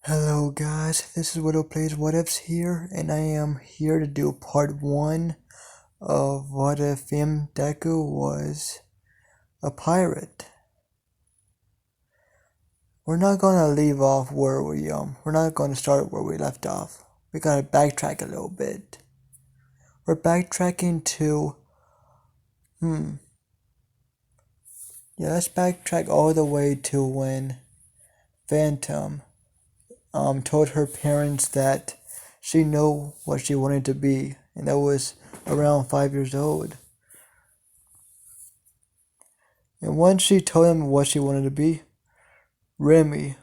Hello guys, this is Widow Plays What Ifs here, and I am here to do part 1 of What If Deku was a pirate. We're not gonna leave off where we're not gonna start where we left off. We gotta backtrack a little bit. We're backtracking to, let's backtrack all the way to when Phantom told her parents that she knew what she wanted to be, and that was around 5 years old. And once she told him what she wanted to be, Remy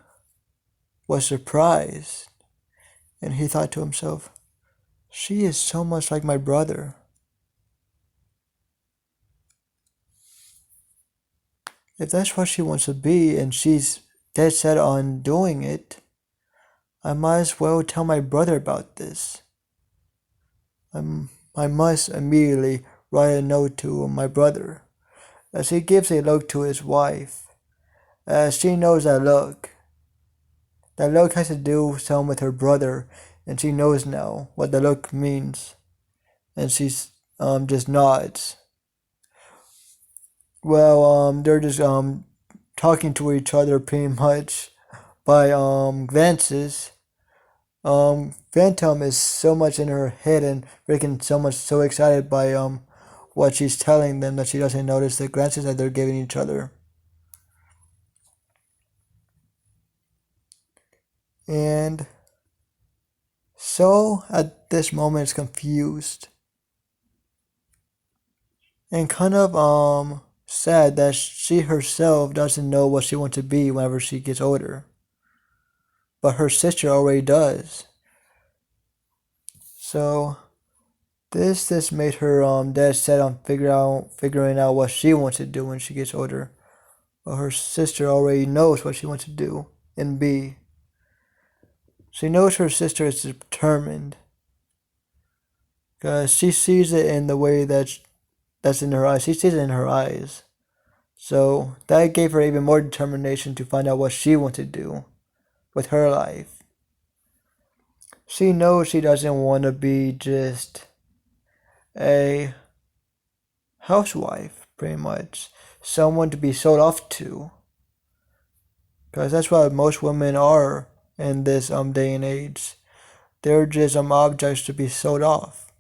was surprised, and he thought to himself, she is so much like my brother. If that's what she wants to be and she's dead set on doing it, I might as well tell my brother about this. I must immediately write a note to my brother, as he gives a look to his wife, as she knows that look. That look has to do some with her brother, and she knows now what the look means. And she's just nods. Well, they're just talking to each other pretty much by glances. Phantom is so much in her head and freaking so excited by what she's telling them that she doesn't notice the glances that they're giving each other. And so at this moment is confused and kind of sad that she herself doesn't know what she wants to be whenever she gets older. But her sister already does. So this made her dead set on figuring out what she wants to do when she gets older. But her sister already knows what she wants to do and be. She knows her sister is determined, because she sees it in the way that's in her eyes. She sees it in her eyes. So that gave her even more determination to find out what she wants to do with her life. She knows she doesn't want to be just a housewife, pretty much. Someone to be sold off to. Because that's what most women are in this day and age. They're just objects to be sold off.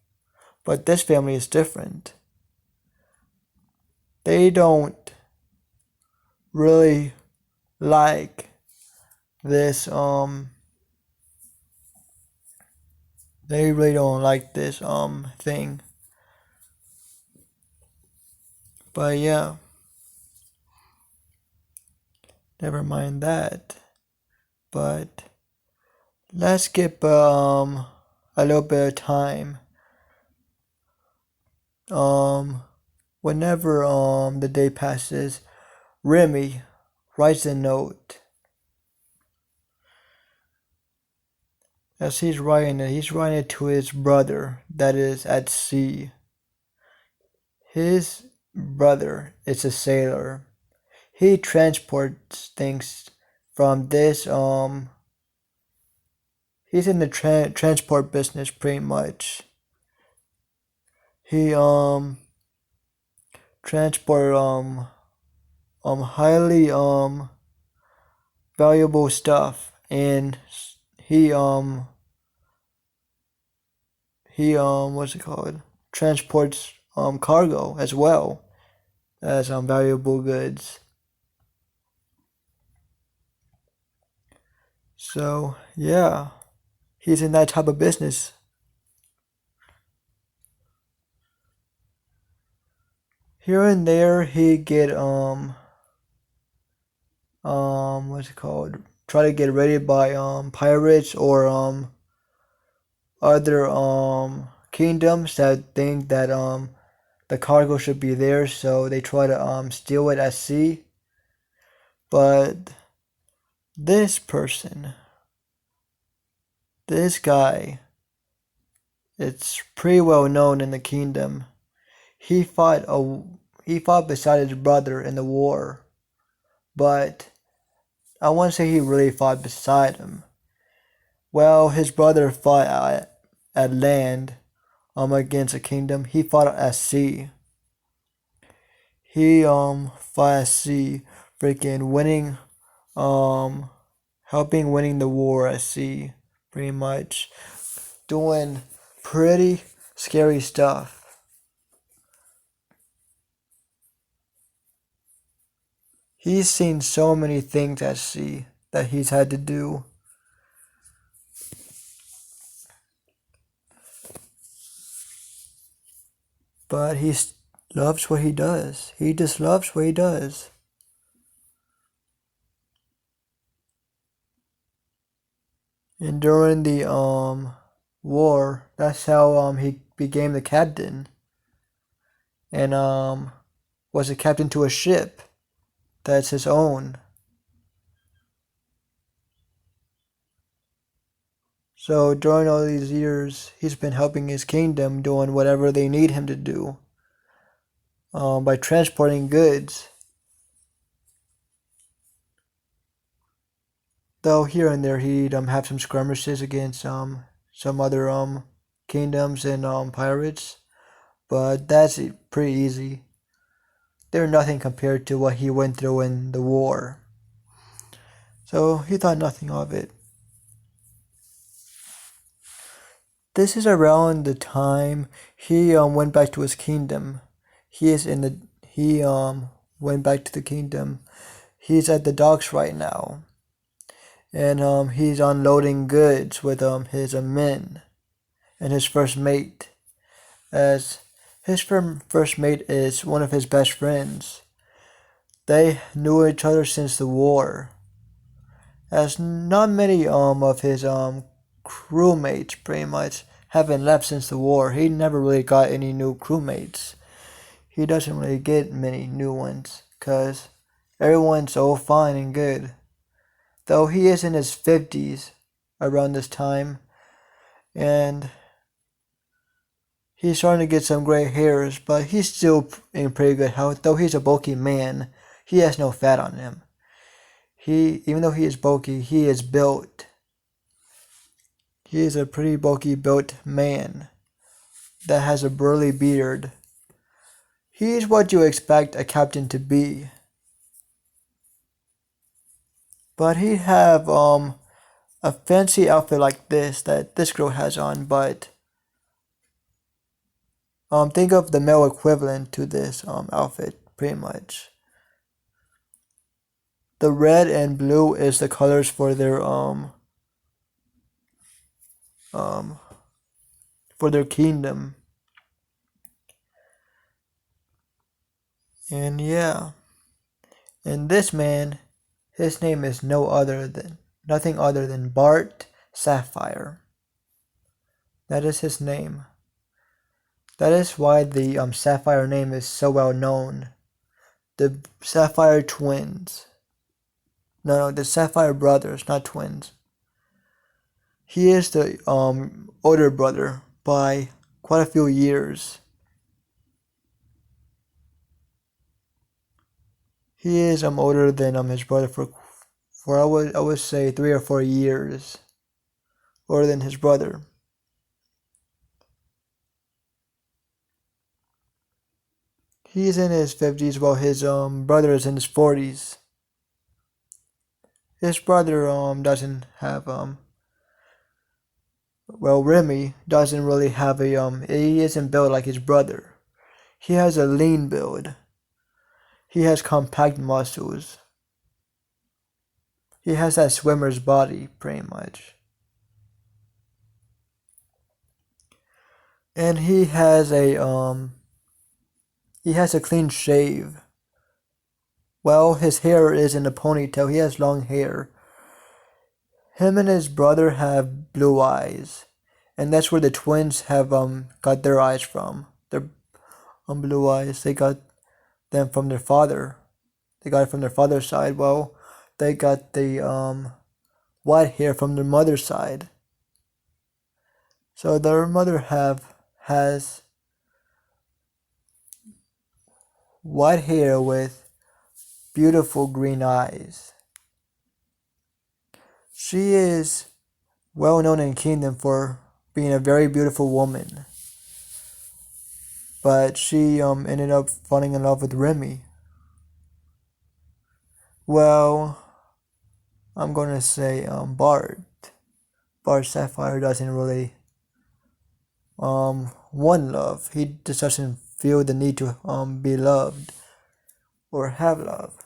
But this family is different. They don't really like this they really don't like this thing. But yeah, never mind that. But let's skip a little bit of time. Whenever the day passes, Remy writes a note. As he's writing it to his brother that is at sea. His brother is a sailor. He transports things from this he's in the transport business pretty much. He transport highly valuable stuff, and he what's it called, transports cargo as well as valuable goods. So yeah, he's in that type of business. Here and there he get what's it called, try to get raided by pirates or other kingdoms that think that the cargo should be there, so they try to steal it at sea. But this person, this guy, it's pretty well known in the kingdom. He fought beside his brother in the war, but I won't say he really fought beside him. Well, his brother fought at land against a kingdom. He fought at sea. He fought at sea, freaking winning um helping winning the war at sea, pretty much doing pretty scary stuff. He's seen so many things at sea that he's had to do. But loves what he does. He just loves what he does. And during the war, that's how he became the captain. And was a captain to a ship that's his own. So during all these years, he's been helping his kingdom, doing whatever they need him to do, by transporting goods. Though here and there he'd have some skirmishes against some other kingdoms and pirates, but that's pretty easy. They're nothing compared to what he went through in the war. So he thought nothing of it. This is around the time he went back to his kingdom. He went back to the kingdom. He's at the docks right now, and he's unloading goods with his men and his first mate. As his first mate is one of his best friends. They knew each other since the war. As not many of his crewmates pretty much haven't left since the war. He never really got any new crewmates. He doesn't really get many new ones because everyone's so fine and good. Though he is in his 50s around this time, and he's starting to get some gray hairs, but he's still in pretty good health. Though he's a bulky man, he has no fat on him. Even though he is bulky, he is built. He is a pretty bulky built man that has a burly beard. He is what you expect a captain to be. But he'd have a fancy outfit like this that this girl has on, but think of the male equivalent to this outfit, pretty much. The red and blue is the colors for their kingdom. And yeah. And this man, his name is nothing other than Bart Sapphire. That is his name. That is why the Sapphire name is so well known. The Sapphire twins. No, the Sapphire brothers, not twins. He is the older brother by quite a few years. He is older than his brother for I would say 3 or 4 years older than his brother. He's in his 50s while his brother is in his 40s. His brother doesn't have Remy doesn't really have he isn't built like his brother. He has a lean build. He has compact muscles. He has that swimmer's body, pretty much. And he has a clean shave. Well, his hair is in a ponytail. He has long hair. Him and his brother have blue eyes, and that's where the twins have got their eyes from. Their blue eyes. They got them from their father. They got it from their father's side. Well, they got the white hair from their mother's side. So their mother has white hair with beautiful green eyes. She is well known in Kingdom for being a very beautiful woman. But she ended up falling in love with Remy. Well, I'm gonna say Bart. Bart Sapphire doesn't really want love. He just doesn't feel the need to be loved or have love.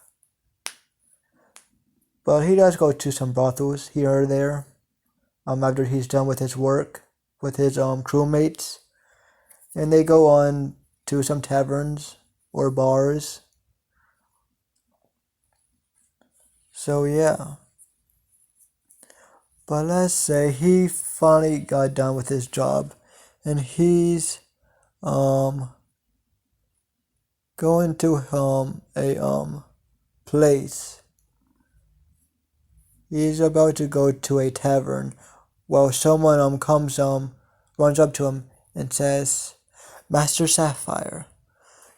But he does go to some brothels here or there. After he's done with his work with his crewmates, and they go on to some taverns or bars. So yeah. But let's say he finally got done with his job, and he's going to a place. He's about to go to a tavern. Well, someone comes runs up to him and says, "Master Sapphire,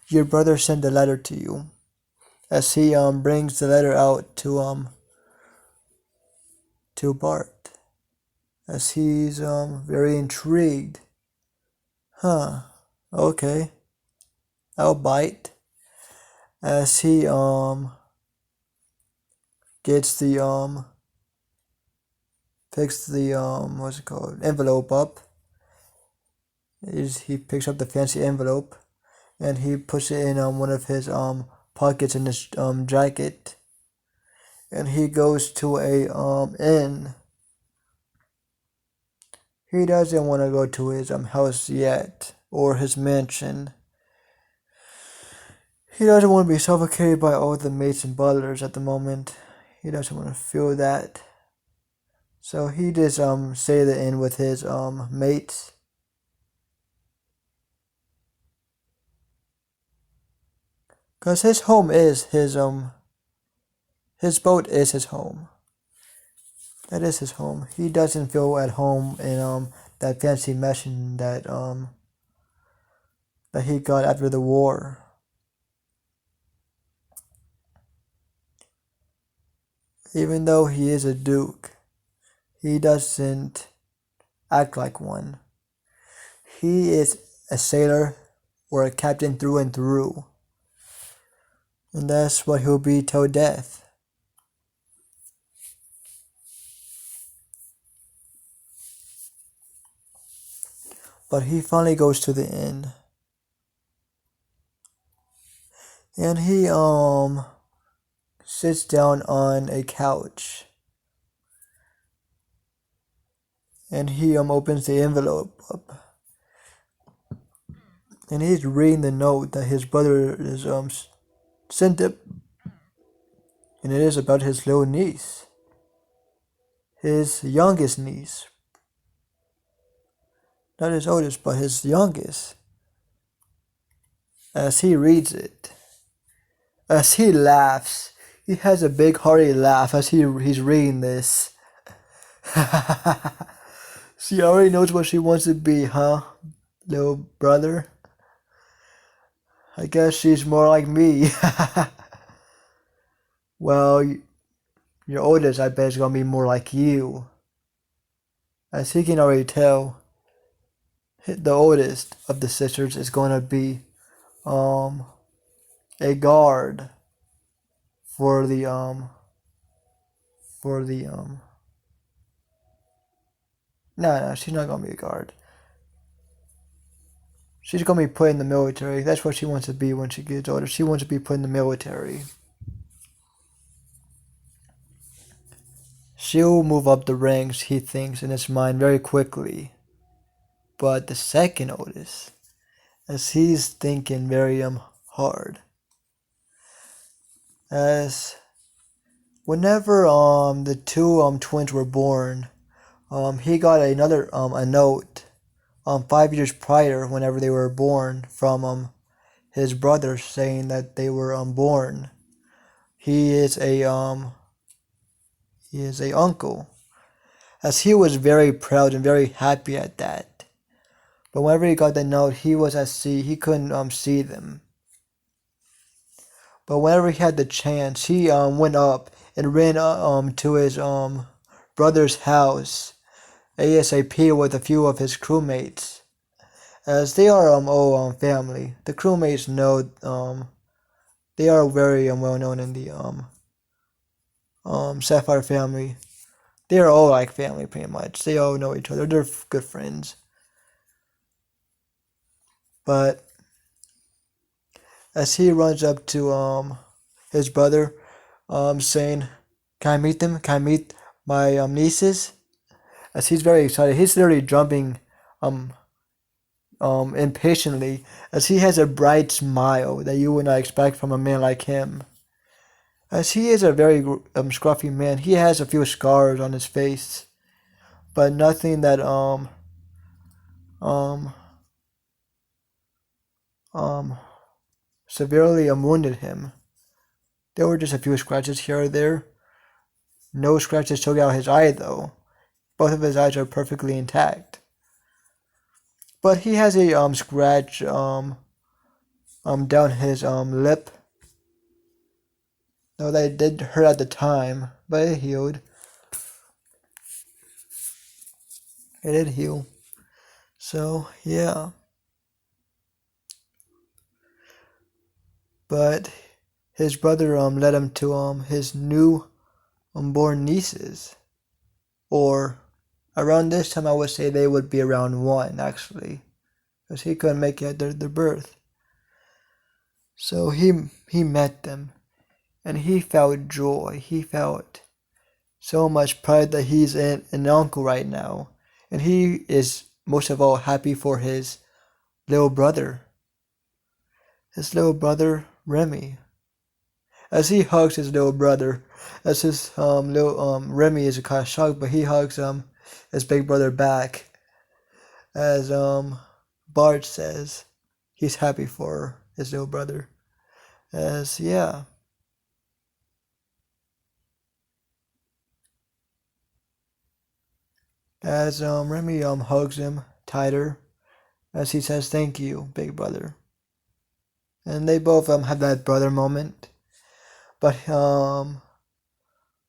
your brother sent a letter to you." As he brings the letter out to Bart, as he's very intrigued. Huh? Okay, I'll bite. As he gets the picks the what's it called, envelope up. He picks up the fancy envelope and he puts it in one of his pockets in his jacket, and he goes to a inn. He doesn't want to go to his house yet, or his mansion. He doesn't want to be suffocated by all the mates and butlers at the moment. He doesn't want to feel that. So he just stay at the inn with his mates. Cause his home is his boat is his home. That is his home. He doesn't feel at home in that fancy mansion that he got after the war. Even though he is a duke, he doesn't act like one. He is a sailor or a captain through and through. And that's what he'll be till death. But he finally goes to the inn. And he sits down on a couch. And he opens the envelope up. And he's reading the note that his brother is sent him. And it is about his little niece. His youngest niece. Not his oldest, but his youngest. As he reads it, as he laughs, he has a big hearty laugh as he's reading this. She already knows what she wants to be, huh, little brother? I guess she's more like me. Well, your oldest, I bet, is gonna be more like you. As he can already tell, the oldest of the sisters is gonna be a guard for the no, she's not gonna be a guard. She's gonna be put in the military. That's what she wants to be when she gets older. She wants to be put in the military. She'll move up the ranks, he thinks in his mind, very quickly. But the second oldest, as he's thinking very hard, as whenever the two twins were born, he got another a note 5 years prior, whenever they were born, from his brother saying that they were born. He is a uncle, as he was very proud and very happy at that. But whenever he got the note, he was at sea. He couldn't see them. But whenever he had the chance, he went up and ran to his brother's house ASAP with a few of his crewmates, as they are all family. The crewmates know they are very well known in the Sapphire family. They are all like family pretty much. They all know each other. They're good friends. But as he runs up to his brother, saying, "Can I meet them? Can I meet my nieces?" As he's very excited, he's literally jumping um impatiently, as he has a bright smile that you would not expect from a man like him. As he is a very scruffy man, he has a few scars on his face, but nothing that um um severely wounded him. There were just a few scratches here or there. No scratches took out his eye though. Both of his eyes are perfectly intact. But he has a scratch down his lip. No, that did hurt at the time, but it healed. It did heal. So yeah. But his brother led him to his new born nieces. Or around this time I would say they would be around 1 actually. Because he couldn't make it their birth. So he met them, and he felt joy. He felt so much pride that he's an uncle right now. And he is most of all happy for his little brother. His little brother Remy. As he hugs his little brother, as his little Remy is kind of shocked, but he hugs his big brother back. As Bart says, he's happy for his little brother. As yeah. As Remy hugs him tighter, as he says, "Thank you, big brother." And they both have that brother moment. But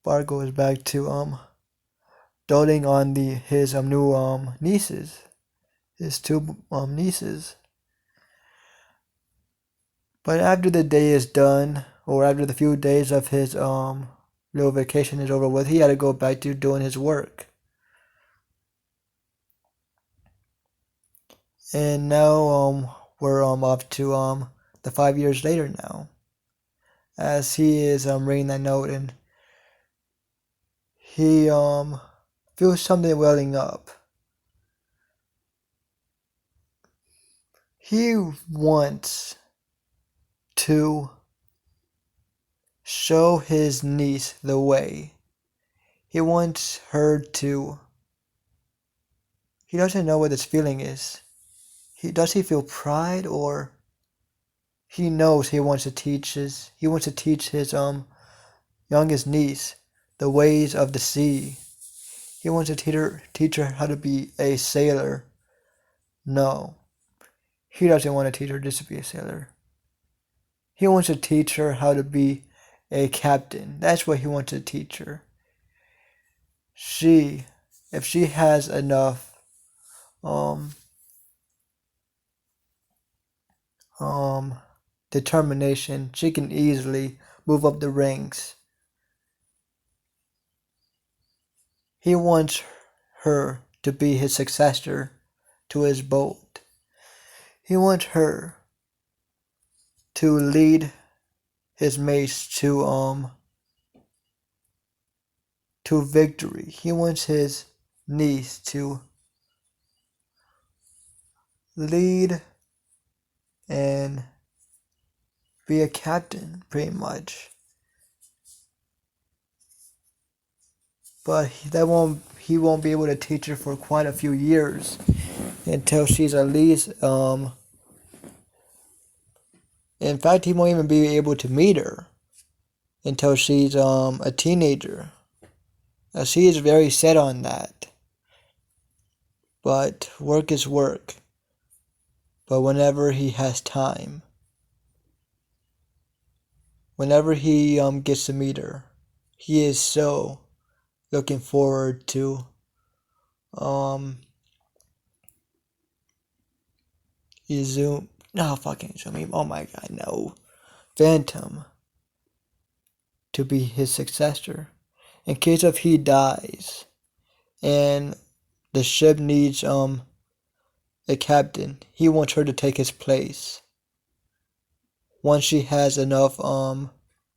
Bart goes back to doting on his new nieces, his 2 nieces. But after the day is done, or after the few days of his little vacation is over with, he had to go back to doing his work. And now we're up to the 5 years later now, as he is reading that note, and he feels something welling up. He wants to show his niece the way. He wants her to. He doesn't know what this feeling is. Does he feel pride, or he knows he wants to teach his youngest niece the ways of the sea. He wants to teach her how to be a sailor. No, he doesn't want to teach her just to be a sailor. He wants to teach her how to be a captain. That's what he wants to teach her. If she has enough determination, she can easily move up the ranks. He wants her to be his successor to his boat. He wants her to lead his mates to victory. He wants his niece to lead and be a captain, pretty much. But he won't be able to teach her for quite a few years, until she's at least in fact, he won't even be able to meet her until she's a teenager. She is very set on that. But work is work. But whenever he has time, whenever he gets to meet her, he is so looking forward to um Izumi, no fucking Izumi, oh my god, no, Phantom to be his successor in case of he dies and the ship needs a captain. He wants her to take his place once she has enough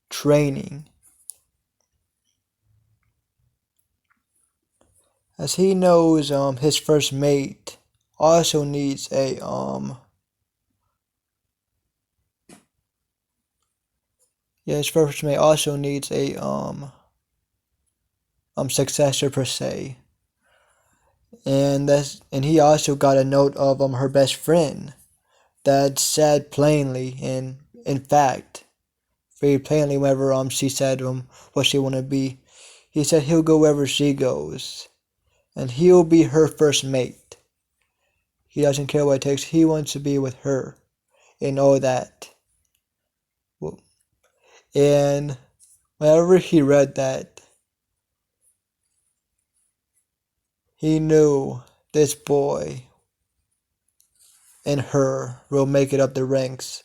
training. As he knows his first mate also needs a his first mate also needs a successor per se. And he also got a note of her best friend that said plainly, and in fact very plainly, whenever she said what she wanted to be, he said he'll go wherever she goes and he'll be her first mate. He doesn't care what it takes. He wants to be with her and all that. And whenever he read that, he knew this boy and her will make it up the ranks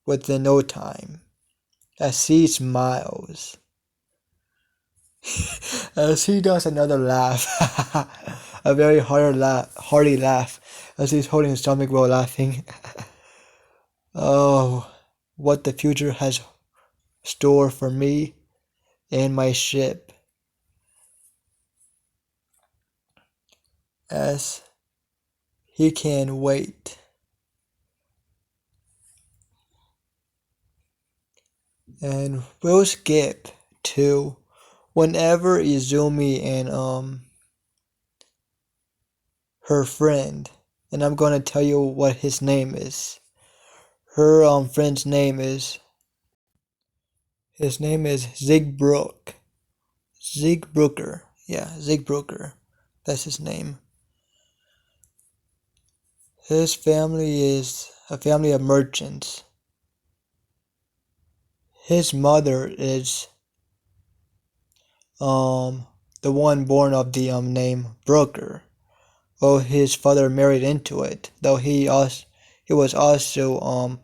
within no time. As he smiles, as he does another laugh, a very hearty laugh, as he's holding his stomach while laughing. Oh, what the future has store for me and my ship. As he can wait. And we'll skip to whenever Izumi and her friend, and I'm gonna tell you what his name is. Her friend's name is Ziegbrook. Ziegbrooker. Yeah, Ziegbrooker. That's his name. His family is a family of merchants. His mother is the one born of the name Brooker. Oh, his father married into it, though he was also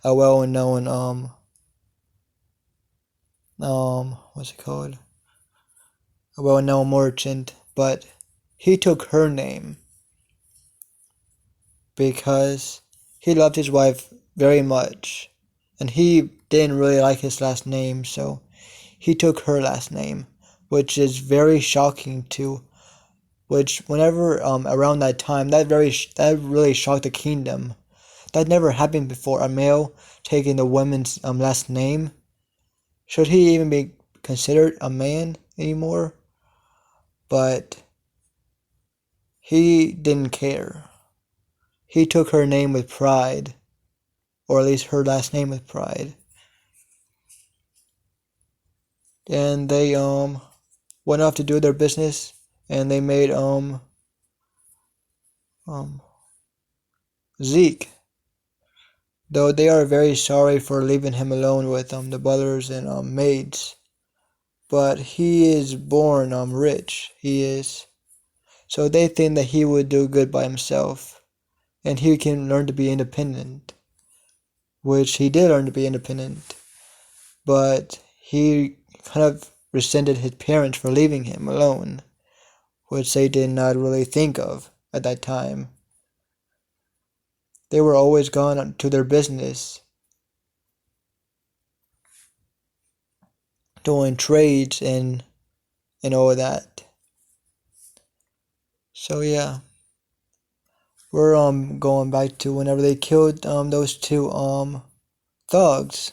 a well-known what's it called? A well-known merchant, but he took her name because he loved his wife very much, and he didn't really like his last name, so he took her last name, which is very shocking to. Which whenever around that time, that really shocked the kingdom. That never happened before. A male taking the woman's last name. Should he even be considered a man anymore? But he didn't care. He took her name with pride, or at least her last name with pride. And they went off to do their business, and they made Zeke. Though they are very sorry for leaving him alone with the butlers and maids. But he is born rich. He is. So they think that he would do good by himself. And he can learn to be independent. Which he did learn to be independent. But he kind of resented his parents for leaving him alone. Which they did not really think of at that time. They were always gone to their business, doing trades and all of that. So yeah, we're going back to whenever they killed those two thugs.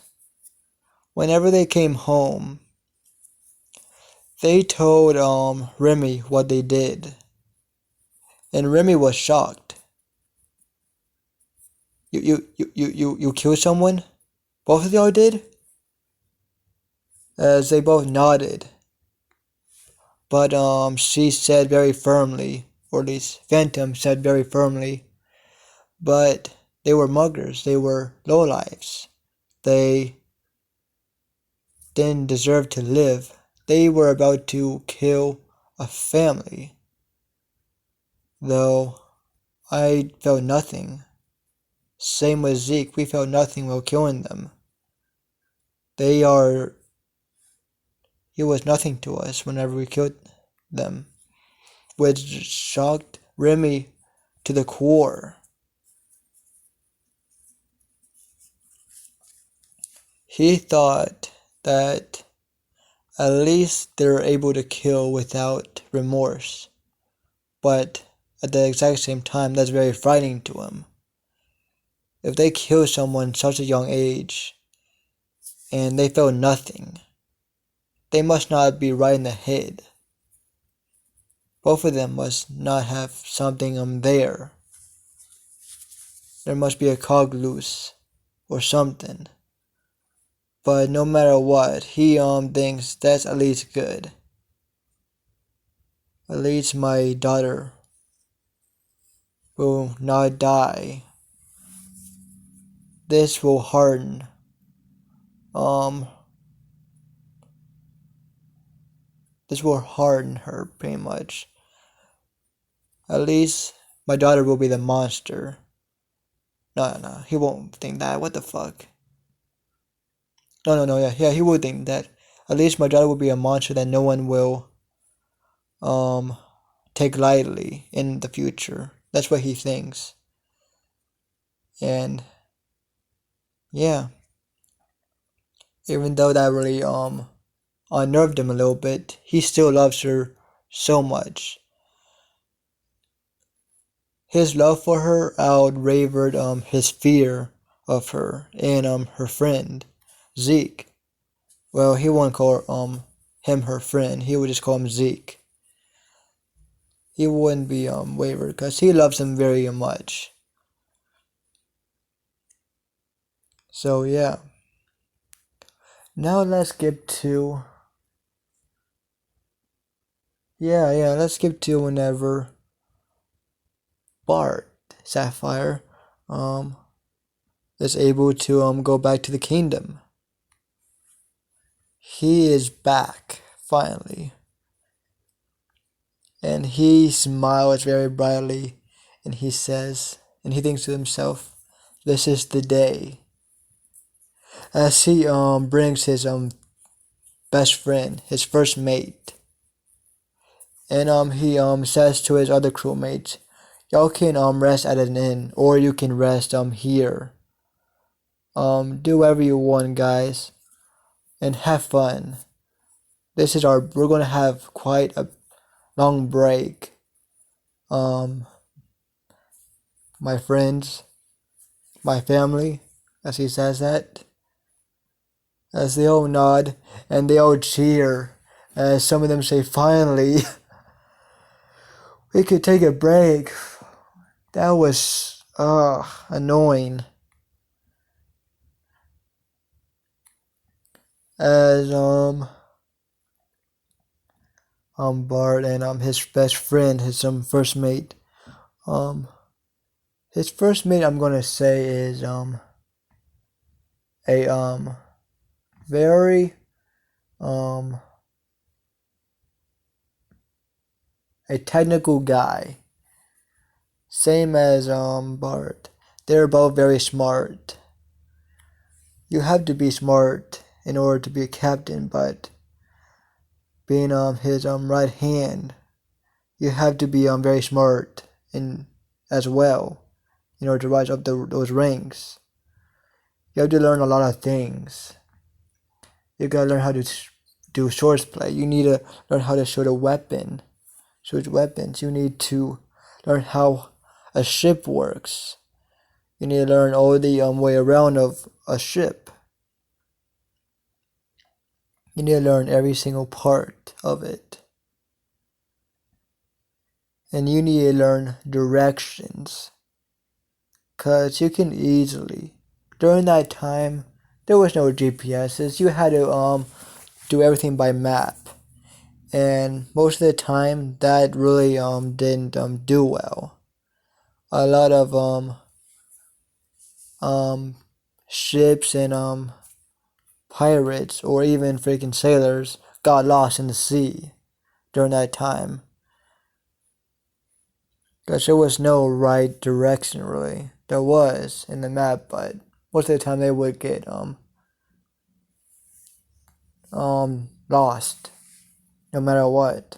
Whenever they came home, they told Remy what they did, and Remy was shocked. You killed someone? Both of y'all did? As they both nodded. But she said very firmly, or at least Phantom said very firmly, but they were muggers, they were lowlifes. They didn't deserve to live. They were about to kill a family. though I felt nothing. Same with Zeke, we felt nothing while killing them. They are. He was nothing to us whenever we killed them, which shocked Remy to the core. He thought that at least they're able to kill without remorse, but at the exact same time, that's very frightening to him. If they kill someone such a young age and they feel nothing, they must not be right in the head. Both of them must not have something there. There must be a cog loose or something. But no matter what, he thinks that's at least good. At least my daughter will not die. This will harden this will harden her pretty much. At least my daughter will be the monster. No, he won't think that. What the fuck? No, yeah, he will think that. At least my daughter will be a monster that no one will take lightly in the future. That's what he thinks. And yeah, even though that really unnerved him a little bit, he still loves her so much. His love for her outravered his fear of her and her friend Zeke. Well, he won't call him her friend. He would just call him Zeke. He wouldn't be wavered because he loves him very much. So yeah. Now let's skip to let's skip to whenever Bart Sapphire is able to go back to the kingdom. He is back finally. And he smiles very brightly and he says, and he thinks to himself, this is the day. As he brings his best friend, his first mate, and he says to his other crewmates, y'all can rest at an inn or you can rest here. Do whatever you want, guys, and have fun. We're gonna have quite a long break. My friends, my family, as he says that, as they all nod and they all cheer, as some of them say, finally, we could take a break. That was annoying. As Bart and his best friend, his first mate, his first mate, I'm gonna say, is a very a technical guy, same as Bart. They're both very smart. You have to be smart in order to be a captain, but being his right hand, you have to be very smart in as well in order to rise up those ranks. You have to learn a lot of things. You gotta learn how to do swordplay. You need to learn how to shoot weapons. You need to learn how a ship works. You need to learn all the way around of a ship. You need to learn every single part of it. And you need to learn directions. Cause you can easily, during that time, there was no GPSs. You had to do everything by map. And most of the time that really didn't do well. A lot of ships and pirates or even freaking sailors got lost in the sea during that time. Because there was no right direction really. There was in the map, but most of the time they would get lost no matter what.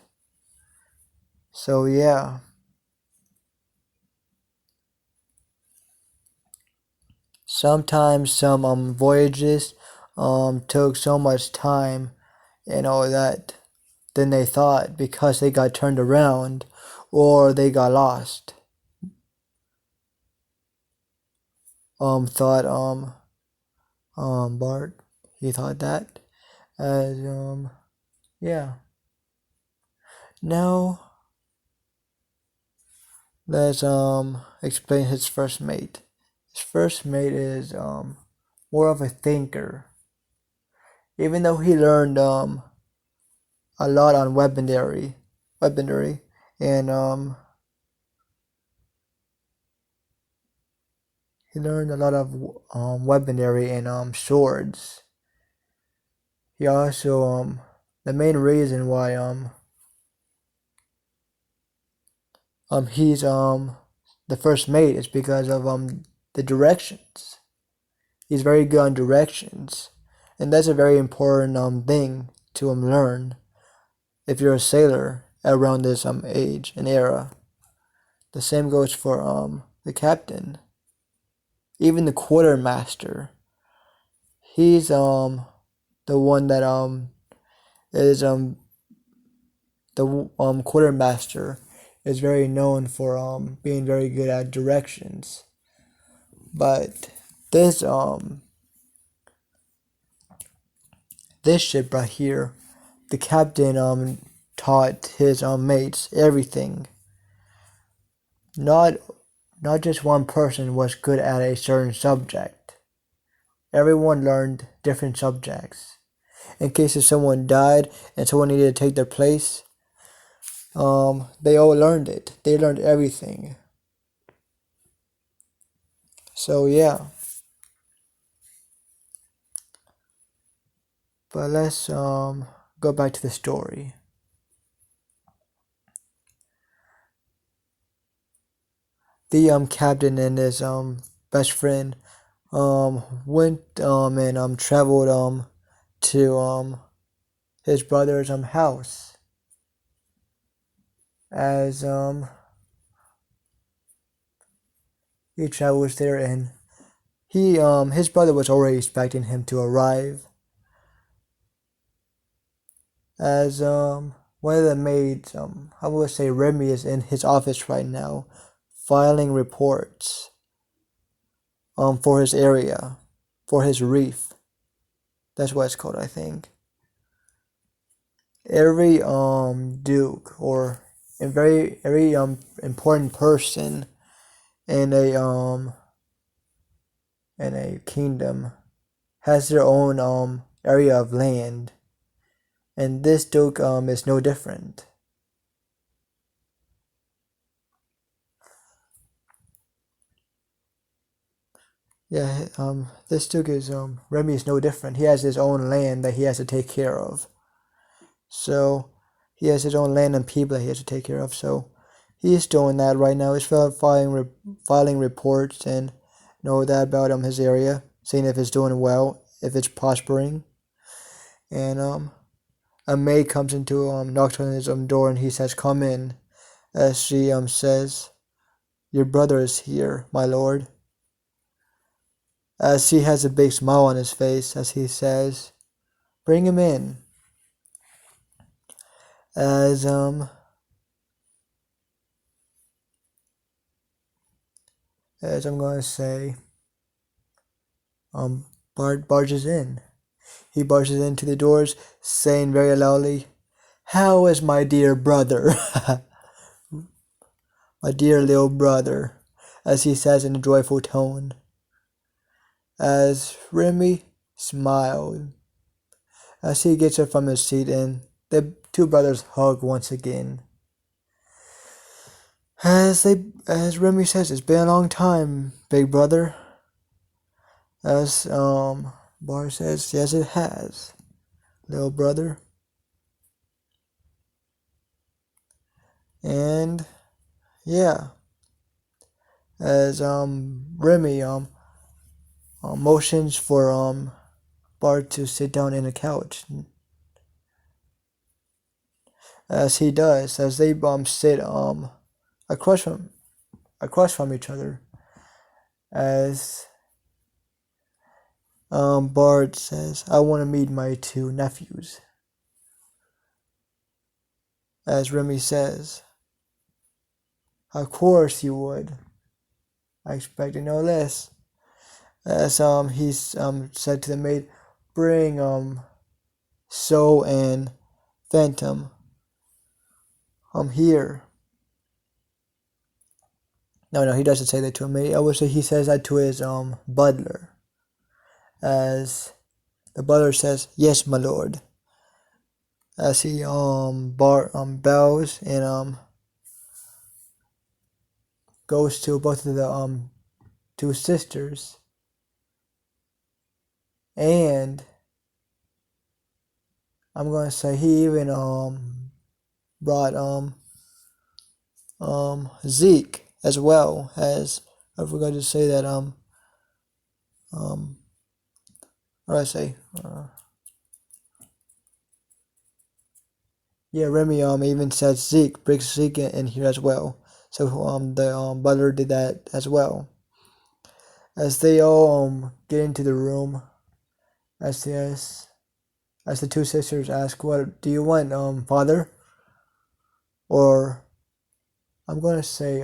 So yeah. Sometimes some voyages took so much time and all that than they thought because they got turned around or they got lost. Thought Bart, he thought that as yeah. Now let's explain his first mate. His first mate is more of a thinker. Even though he learned a lot on weaponry, and he learned a lot of weaponry and swords. He also the main reason why he's the first mate is because of the directions. He's very good on directions, and that's a very important thing to learn if you're a sailor around this age and era. The same goes for the captain, even the quartermaster. He's the one that is the quartermaster is very known for being very good at directions. But this this ship right here, the captain taught his mates everything. Not just one person was good at a certain subject. Everyone learned different subjects. In case if someone died and someone needed to take their place, they all learned it. They learned everything. So yeah. But let's go back to the story. The captain and his best friend went and traveled to his brother's house. As he travels there, and his brother was already expecting him to arrive. As one of the maids, I would say Remy, is in his office right now, filing reports for his area, for his reef. That's what it's called, I think. Every duke or a very important person in a kingdom has their own area of land, and this duke is no different. Yeah, this duke is Remy is no different. He has his own land that he has to take care of. So he has his own land and people that he has to take care of. So he's doing that right now. He's filing reports and know that about his area, seeing if it's doing well, if it's prospering. And a maid comes into knocks on his door, and he says, "Come in." As she says, "Your brother is here, my lord." As he has a big smile on his face as he says, "Bring him in." As I'm gonna say, Bart barges in. He barges into the doors, saying very loudly, "How is my dear brother?" My dear little brother, as he says in a joyful tone. As Remy smiled, as he gets up from his seat, and the two brothers hug once again. As Remy says, "It's been a long time, big brother." As Bart says, "Yes, it has, little brother." And yeah, as Remy motions for Bart to sit down in a couch. As he does, as they sit across from each other, as Bart says, "I want to meet my two nephews." As Remy says, "Of course you would. I expected no less." As he's said to the maid, "Bring So and Phantom here." No, he doesn't say that to a maid. I would say he says that to his butler. As the butler says, "Yes, my lord." As he bows and goes to both of the two sisters, and I'm gonna say he even brought Zeke as well. As I forgot to say that what did I say? Yeah, Remy even says Zeke, brings Zeke in here as well. So the butler did that as well. As they all get into the room, as the two sisters ask, "What do you want, father?" Or I'm gonna say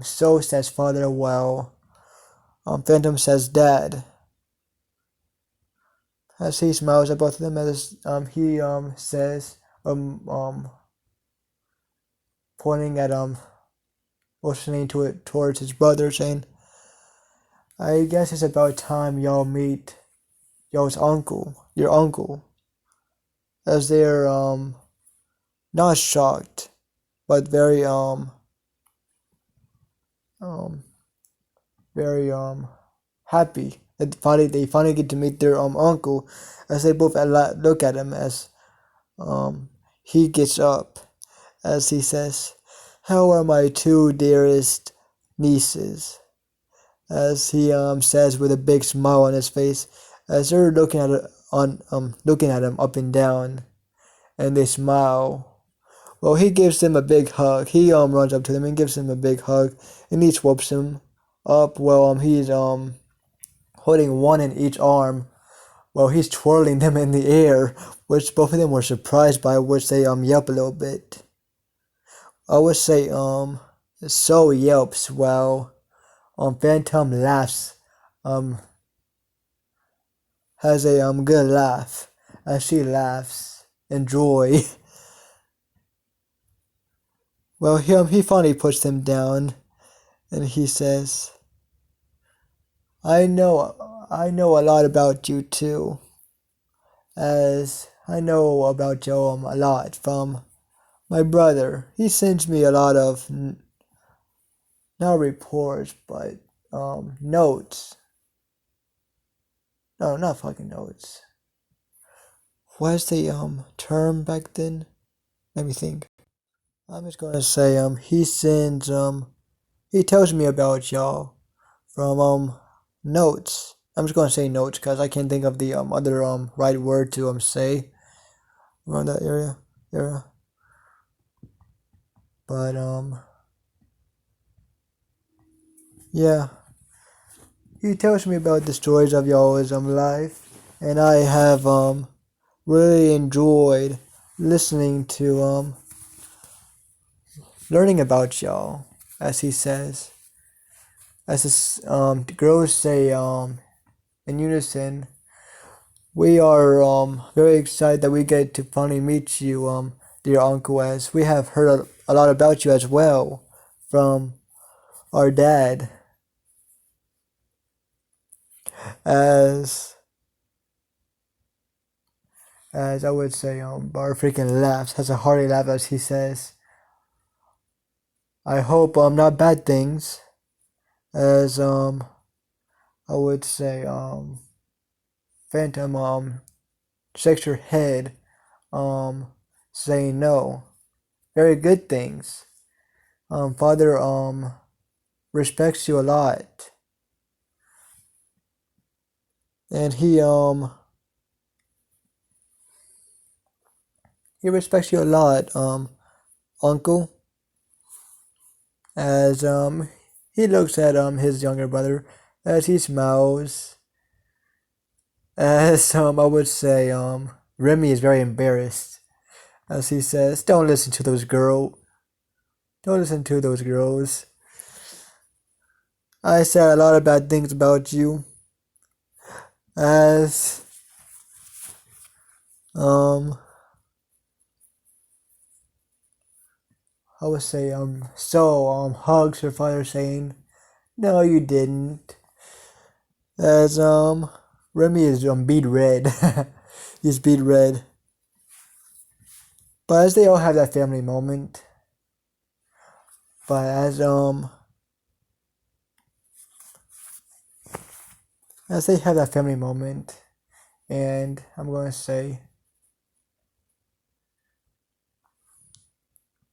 So says father, while Phantom says dad. As he smiles at both of them, as he says pointing at motioning to it towards his brother, saying, "I guess it's about time y'all meet y'all's uncle, your uncle." As they're not shocked, but very um very happy that they finally get to meet their uncle. As they both look at him as he gets up, as he says, "How are my two dearest nieces?" As he says with a big smile on his face, as they're looking at him up and down, and they smile. Well, he gives them a big hug. He runs up to them and gives them a big hug, and he swoops him up. Well, he's holding one in each arm. Well, he's twirling them in the air, which both of them were surprised by, which they yelp a little bit. I would say So yelps while Phantom laughs, has a good laugh, as she laughs in joy. Well, he finally puts them down, and he says, I know a lot about you too, as I know about you a lot from my brother. He sends me a lot of not reports, but notes. No, not fucking notes. What's the term back then? Let me think. I'm just gonna say he sends he tells me about y'all from notes. I'm just gonna say notes because I can't think of the other right word to say around that area. But yeah, he tells me about the stories of y'all's life, and I have really enjoyed listening to learning about y'all, as he says. As the girls say in unison, we are very excited that we get to finally meet you, dear uncle, as we have heard a lot about you as well from our dad. As I would say, Bar freaking laughs, has a hearty laugh as he says, "I hope not bad things." As I would say, Phantom shakes her head, saying no. Very good things. Father respects you a lot. And he respects you a lot, uncle, as he looks at his younger brother as he smiles. As I would say Remy is very embarrassed as he says, "Don't listen to those girls. Don't listen to those girls. I said a lot of bad things about you." As I would say hugs her father saying, "No, you didn't." As Remy is beat red. He's beat red. But as they all have that family moment. But as they have that family moment, and I'm gonna say,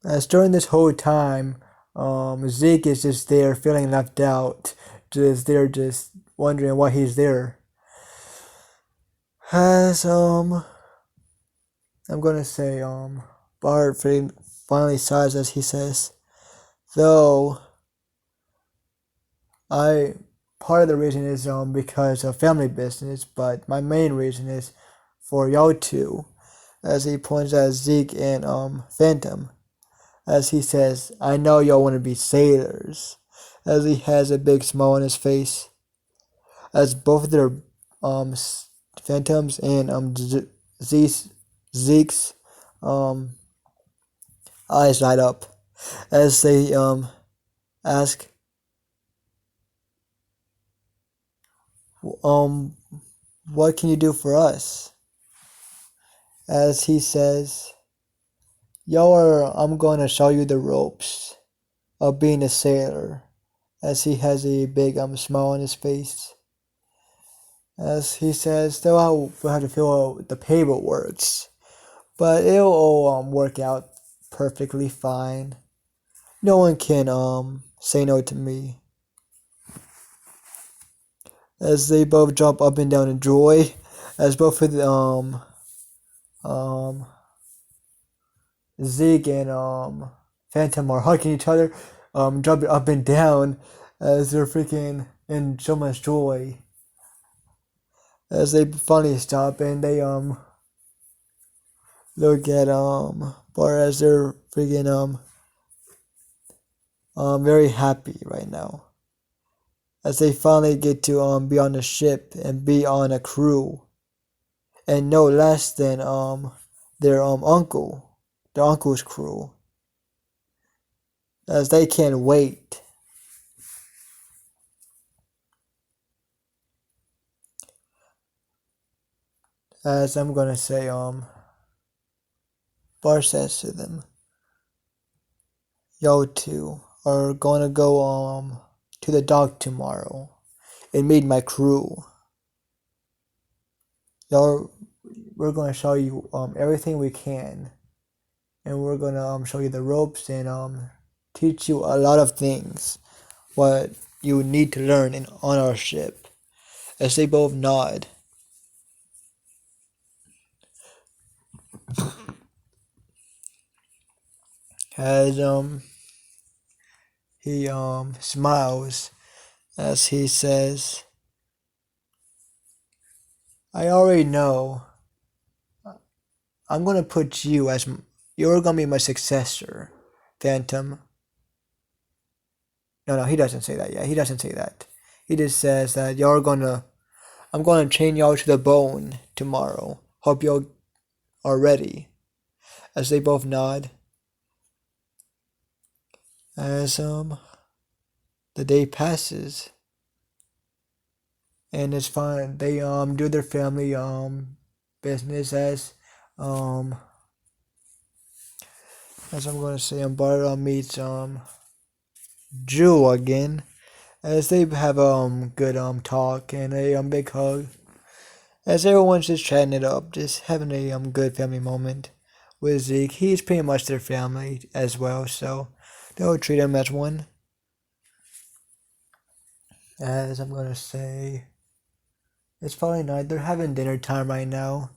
as during this whole time, Zeke is just there feeling left out, just there, just wondering why he's there. As I'm gonna say Bart finally sighs as he says, though I part of the reason is because of family business, but my main reason is for y'all two, as he points at Zeke and Phantom, as he says, "I know y'all want to be sailors," as he has a big smile on his face, as both of their um Phantoms and Zeke's eyes light up as they ask, um what can you do for us? As he says, I'm gonna show you the ropes of being a sailor," as he has a big smile on his face. As he says, though we'll have to fill out the paperwork, but it'll all work out perfectly fine. No one can say no to me. As they both jump up and down in joy, as both of the um Zeke and Phantom are hugging each other, jumping up and down as they're freaking in so much joy. As they finally stop and they look at Bart as they're freaking very happy right now. As they finally get to be on the ship and be on a crew. And no less than their uncle, the uncle's crew. As they can't wait. As I'm gonna say Bart says to them, "Y'all two are gonna go to the dock tomorrow and meet my crew. Y'all, we're gonna show you everything we can, and we're gonna show you the ropes and teach you a lot of things what you need to learn on our ship." As they both nod. As he smiles as he says, "I already know. I'm gonna put you as you're gonna be my successor, Phantom." No, he doesn't say that yet. He doesn't say that. He just says that I'm gonna chain y'all to the bone tomorrow. Hope y'all are ready. As they both nod. As the day passes. And it's fine. They do their family business as I'm gonna say Bart meets Jewel again, as they have good talk and a big hug, as everyone's just chatting it up, just having a good family moment with Zeke. He's pretty much their family as well, so they'll treat him as one. As I'm gonna say, it's probably night. They're having dinner time right now.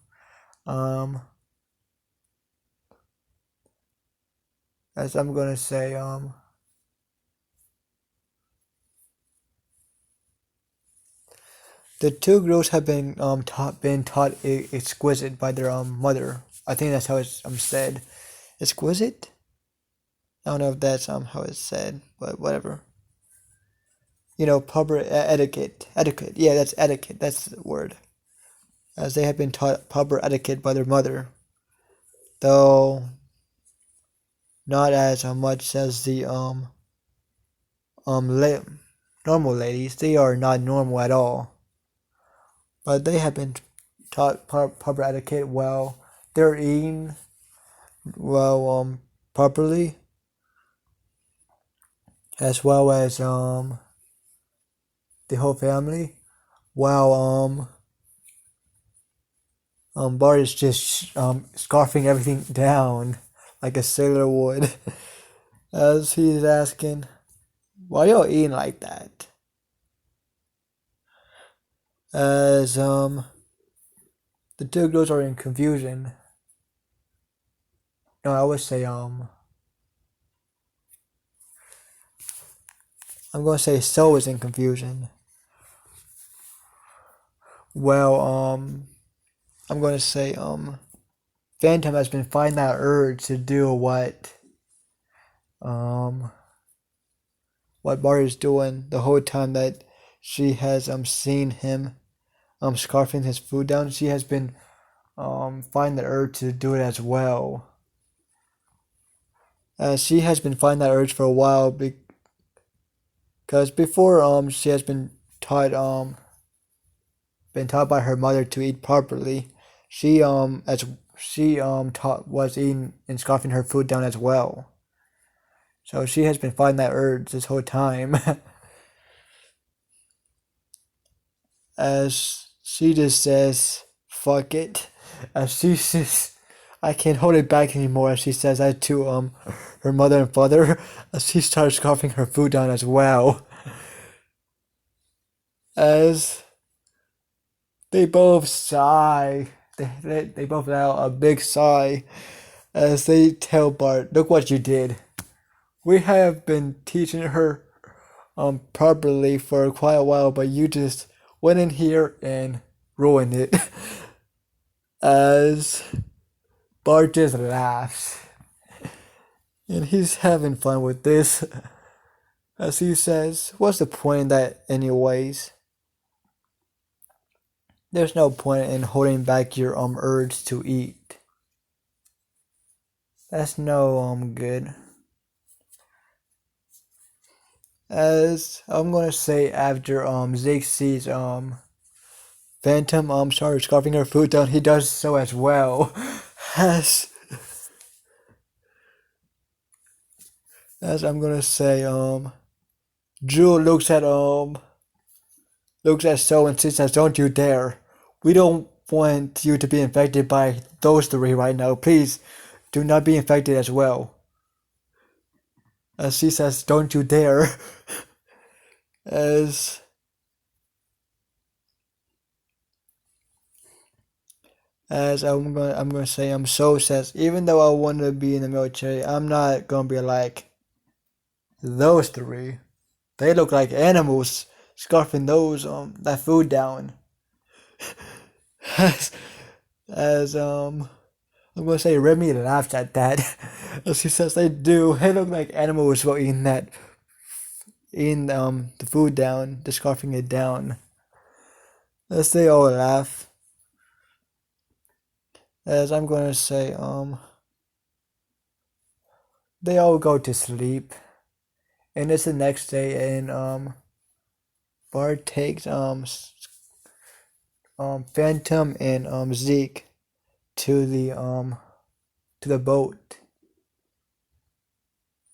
Um, as I'm gonna say, the two girls have been taught exquisite by their mother. I think that's how it's said. Exquisite. I don't know if that's how it's said, but whatever. Proper etiquette. Etiquette. Yeah, that's etiquette. That's the word. As they have been taught proper etiquette by their mother, though not as much as the la- normal ladies. They are not normal at all, but they have been taught proper etiquette while they're eating well properly, as well as the whole family. While Bart is just scarfing everything down like a sailor would, as he's asking, "Why y'all eating like that?" As the two girls are in confusion. No, I would say I'm gonna say So is in confusion. Well, I'm gonna say Phantom has been fighting that urge to do um what Bart is doing the whole time that she has seen him scarfing his food down. She has been find the urge to do it as well. She has been finding that urge for a while because before she has been taught by her mother to eat properly. She as she taught was eating and scarfing her food down as well. So she has been fighting that urge this whole time. As she just says, "Fuck it," as she says, "I can't hold it back anymore." As she says that to her mother and father, as she starts scarfing her food down as well. As they both sigh, they both let out a big sigh as they tell Bart, "Look what you did. We have been teaching her properly for quite a while, but you just went in here and ruined it." As Bart just laughs. And he's having fun with this. As he says, "What's the point in that anyways? There's no point in holding back your urge to eat. That's no good." As I'm gonna say after Zeke sees Phantom started scarfing her food down, he does so as well. As I'm gonna say Jewel looks at So and says, "Don't you dare. We don't want you to be infected by those three right now. Please do not be infected as well." As she says, "Don't you dare." As I'm gonna say So says, "Even though I want to be in the military, I'm not gonna be like those three. They look like animals scarfing those that food down." as as I'm gonna say Remy laughs at that. As he says they do. They look like animals while eating the food down, just scarfing it down. As they all laugh. As I'm gonna say they all go to sleep. And it's the next day, and Bart takes Phantom and Zeke to the boat,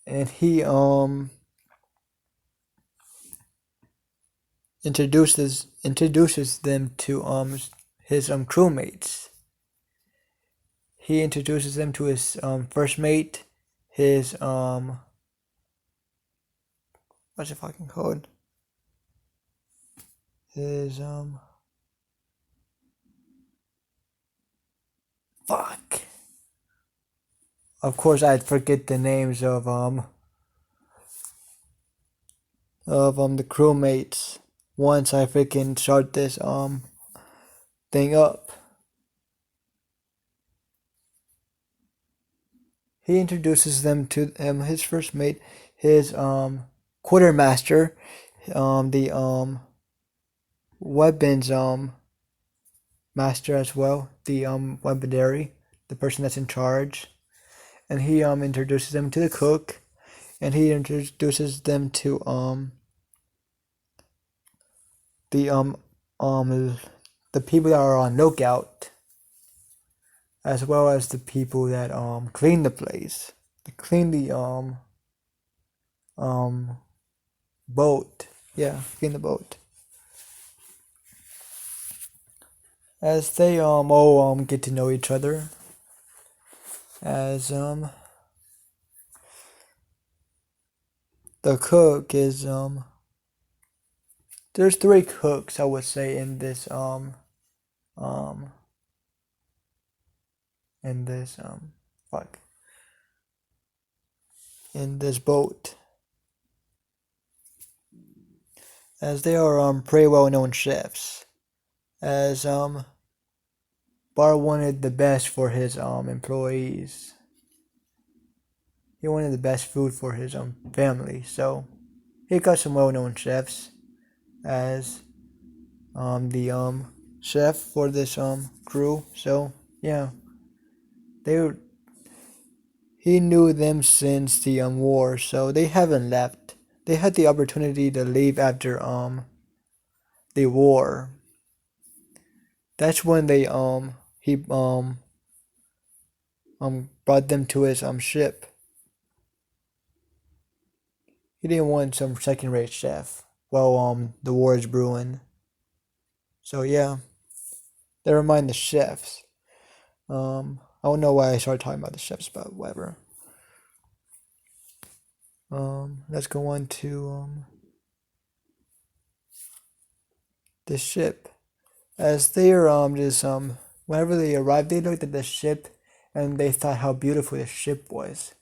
and he introduces them to his crewmates. he introduces them to his first mate, his what's it fucking called? His fuck. Of course, I'd forget the names of the crewmates once I freaking start this thing up. He introduces them to his first mate, his quartermaster, the weapons master as well, the weaponary, the person that's in charge, and he introduces them to the cook, and he introduces them to the the people that are on lookout, as well as the people that clean the place, they clean the um boat, yeah, clean the boat. As they all get to know each other, as the cook is there's three cooks, I would say, in this um in this fuck in this boat, as they are pretty well known chefs, as Bar wanted the best for his employees. He wanted the best food for his family, so he got some well known chefs as the chef for this crew. So yeah, they were, he knew them since the war, so they haven't left. They had the opportunity to leave after the war. That's when they he brought them to his ship. He didn't want some second rate chef while the war is brewing. So yeah, never mind the chefs. I don't know why I started talking about the chefs, but whatever. Let's go on to the ship. As they are just whenever they arrived, they looked at the ship and they thought how beautiful the ship was.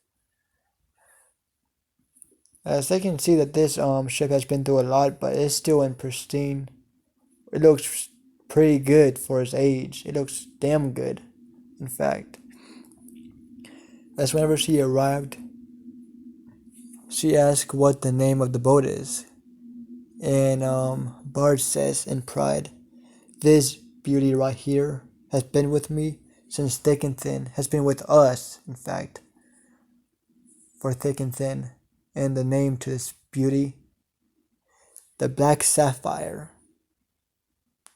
As they can see that this ship has been through a lot, but it's still in pristine. It looks pretty good for its age. It looks damn good, in fact. As whenever she arrived, she asked what the name of the boat is. And Bard says in pride, "This beauty right here has been with me since thick and thin, has been with us, in fact, for thick and thin." And the name to this beauty, the Black Sapphire.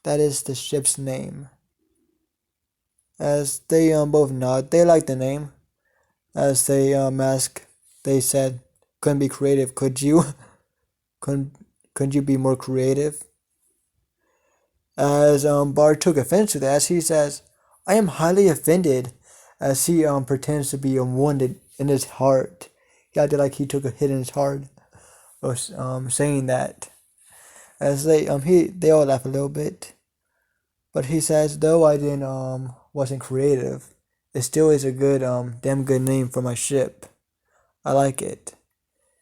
That is the ship's name. As they both nod, they like the name. As they ask, they said, "Couldn't be creative, could you? couldn't you be more creative?" As Bard took offense to that, he says, "I am highly offended," as he pretends to be wounded in his heart. He acted like he took a hit in his heart, or saying that. As they all laugh a little bit, but he says, "Though I didn't wasn't creative, it still is a good damn good name for my ship. I like it.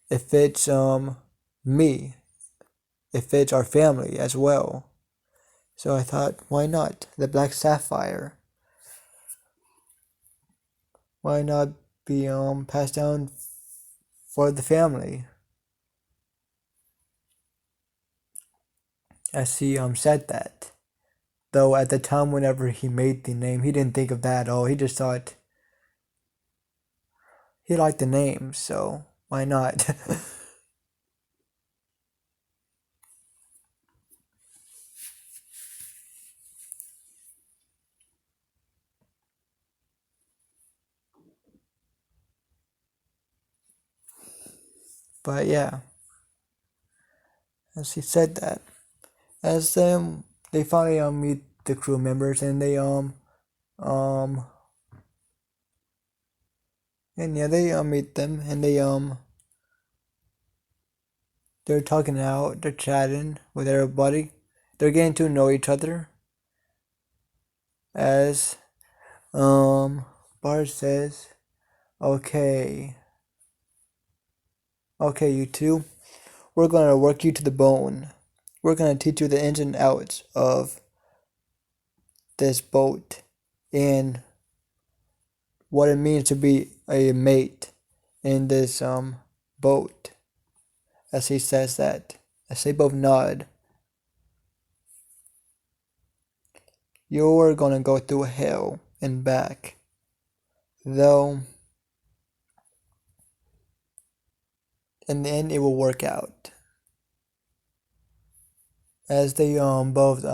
It fits me. It fits our family as well." So I thought, why not? The Black Sapphire. Why not be passed down for the family? As he said that. Though at the time whenever he made the name, he didn't think of that at all. He just thought he liked the name, so why not? But yeah, as he said that. As they finally meet the crew members, and they um And yeah, they meet them and they're talking out, they're chatting with everybody. They're getting to know each other as um Bart says, okay, okay, you two, we're gonna work you to the bone. We're gonna teach you the ins and outs of this boat and what it means to be a mate in this boat. As he says that, as they both nod, you're gonna go through hell and back. Though in the end it will work out. As they both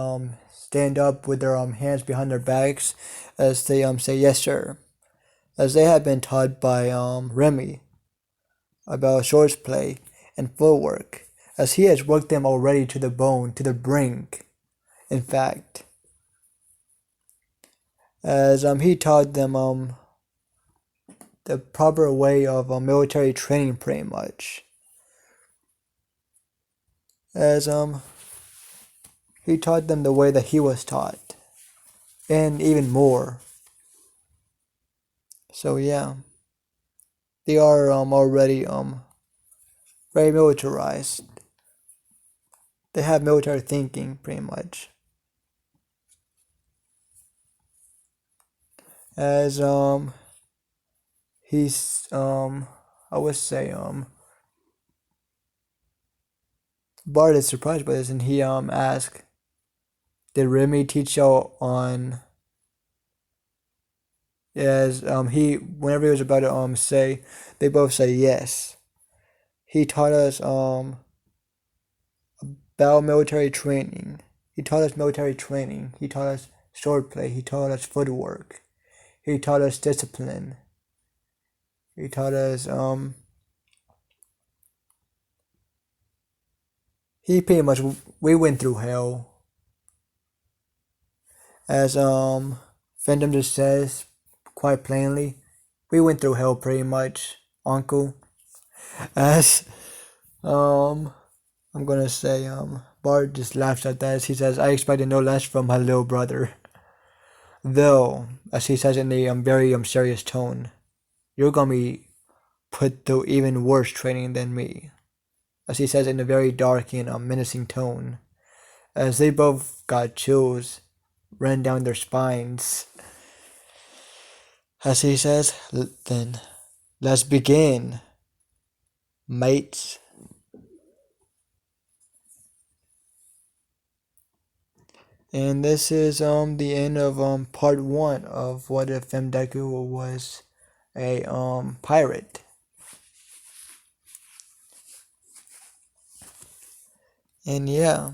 stand up with their hands behind their backs as they say yes sir. As they had been taught by Remy about swordplay and footwork, as he has worked them already to the bone, to the brink, in fact. As he taught them the proper way of military training pretty much. As he taught them the way that he was taught. And even more. So yeah. They are already very militarized. They have military thinking pretty much. As he's I would say Bart is surprised by this and he asked, did Remy teach y'all on as he whenever he was about to say they both say yes. He taught us about military training. He taught us military training. He taught us swordplay. He taught us footwork. He taught us discipline. He taught us he pretty much we went through hell. As Fandom just says quite plainly, we went through hell pretty much, Uncle. As I'm gonna say Bart just laughs at that as he says, I expected no less from my little brother. Though, as he says in a very serious tone, you're gonna be put through even worse training than me. As he says in a very dark and menacing tone, as they both got chills ran down their spines. As he says, then let's begin, mates. And this is the end of part one of What If Deku was a pirate. And yeah,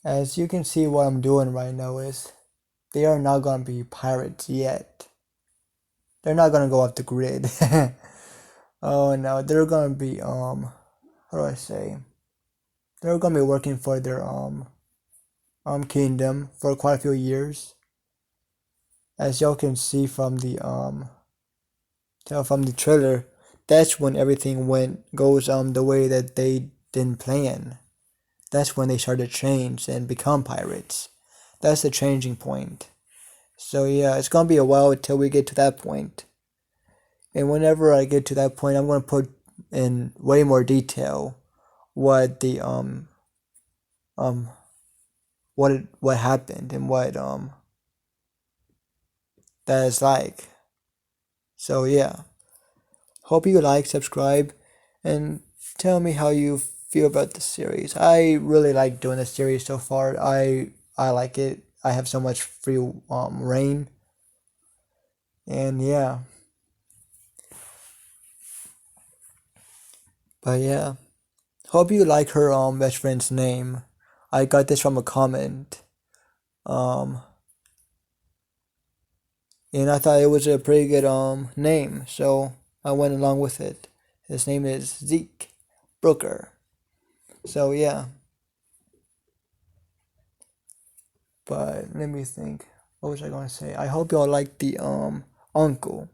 as you can see, what I'm doing right now is they are not gonna be pirates yet. They're not gonna go off the grid. Oh no, they're gonna be how do I say? They're gonna be working for their kingdom for quite a few years. As y'all can see from the trailer, that's when everything goes the way that they didn't plan. That's when they start to change and become pirates. That's the changing point. So yeah, it's gonna be a while until we get to that point. And whenever I get to that point, I'm gonna put in way more detail what the what happened and what that is like. So yeah. Hope you like, subscribe, and tell me how you feel about the series. I really like doing the series so far. I like it. I have so much free reign. And yeah. But yeah. Hope you like her best friend's name. I got this from a comment. Um and I thought it was a pretty good name, so I went along with it. His name is Zeke Brooker. So yeah. But let me think. What was I gonna say? I hope y'all like the uncle.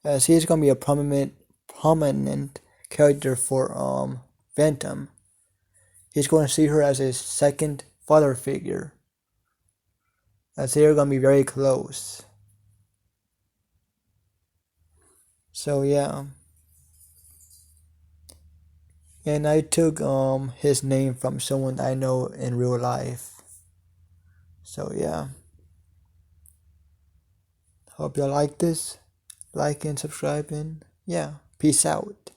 as he's gonna be a prominent character for Phantom. He's going to see her as his second father figure, as they're gonna be very close. So yeah, and I took his name from someone I know in real life. So yeah, hope y'all like this. Like and subscribe, and yeah, peace out.